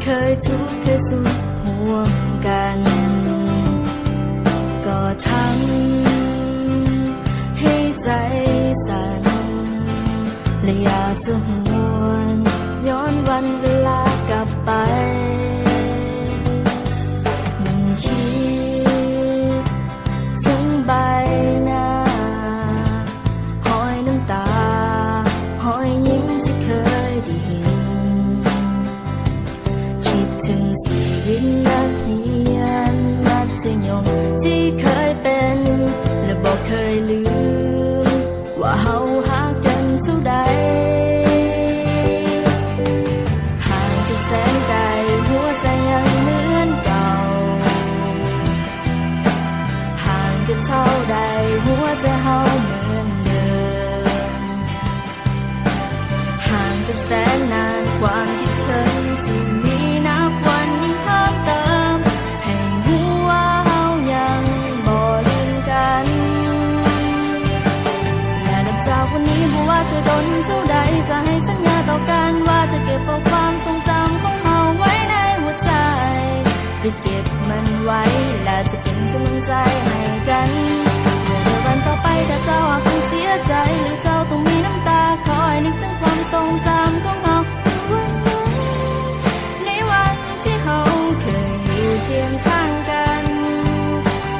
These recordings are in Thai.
เคยทุกข์เคยสุขห่วงกันก็ทำให้ใจสั่นและอยากจะหวนย้อนวันเวลากลับไปมันคิดถึงใบหน้าหอยน้ำตาหอยยิ้มที่เคยได้เห็นคิดถึงชีวิตนักเรียนมัธยมที่เคยเป็นและบอกเคยลืมว่าเฮาหากันเท่าใดห่างกันแสนไกลหัวใจยังเหมือนเก่าห่างกันเท่าใดหัวใจเฮาเหมือนเดิมห่างกันแสนนานความคิดถึงที่มีนับวันยิ่งเพิ่มเติมให้รู้ว่าเฮายังบ่ลืมกันและนับจากวันนี้บ่ว่าจะโดนเท่าใดจะให้สัญญาต่อกันว่าจะเก็บเอาความทรงจำของเฮาไว้ในหัวใจจะเก็บมันไว้และจะเป็นกำลังใจให้กันในวันต่อไปถ้าเจ้าอาจต้องเสียใจหรือเจ้าต้องมีน้ำตาคอยนึกถึงความทรงจำของเฮาในวันที่เฮาเคยอยู่เคียงข้างกัน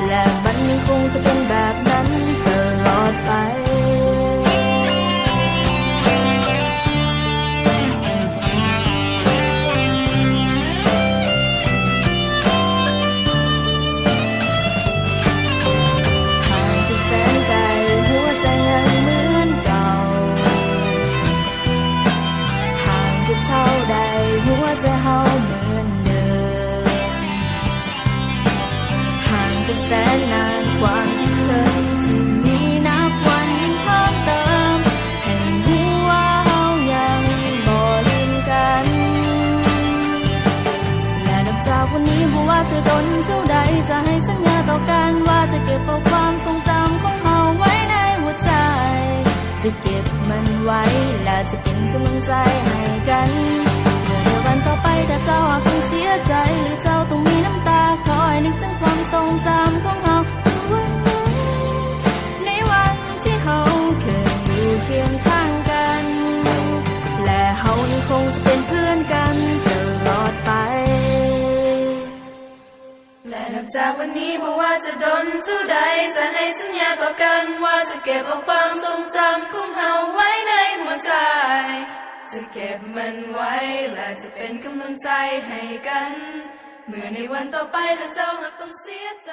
และมันยังคงจะเป็นแบบนั้นตลอดไปเท่าใดหัวใจเฮาเหมือนเดิมห่างกันแสนนานความคิดถึงที่มีนับวันยิ่งเพิ่มเติมให้รู้ว่าเฮายังบ่ลืมกันและนับจากวันนี้บ่ว่าจะโดนเท่าใดจะให้สัญญาต่อกันว่าจะเก็บเอาความทรงจำของเฮาไว้ในหัวใจจะเก็บมันไว้และจะเป็นกำลังใจให้กันในวันต่อไปถ้าเจ้าอาจต้องเสียใจหรือเจ้าต้องมีน้ำตาคอยนึกถึงความทรงจำของเฮาในวันที่เฮาเคยอยู่เคียงข้างกันและเฮายังคงจะเป็นเพื่อนกันตลอดไปและนับจากวันนี้ไม่ว่าจะโดนเท่าใดจะให้สัญญาต่อกันว่าจะเก็บเอาความทรงจำของเฮาไว้ในหัวใจจะเก็บมันไว้และจะเป็นกำลังใจให้กันเมื่อในวันต่อไปถ้าเจ้าหากต้องเสียใจ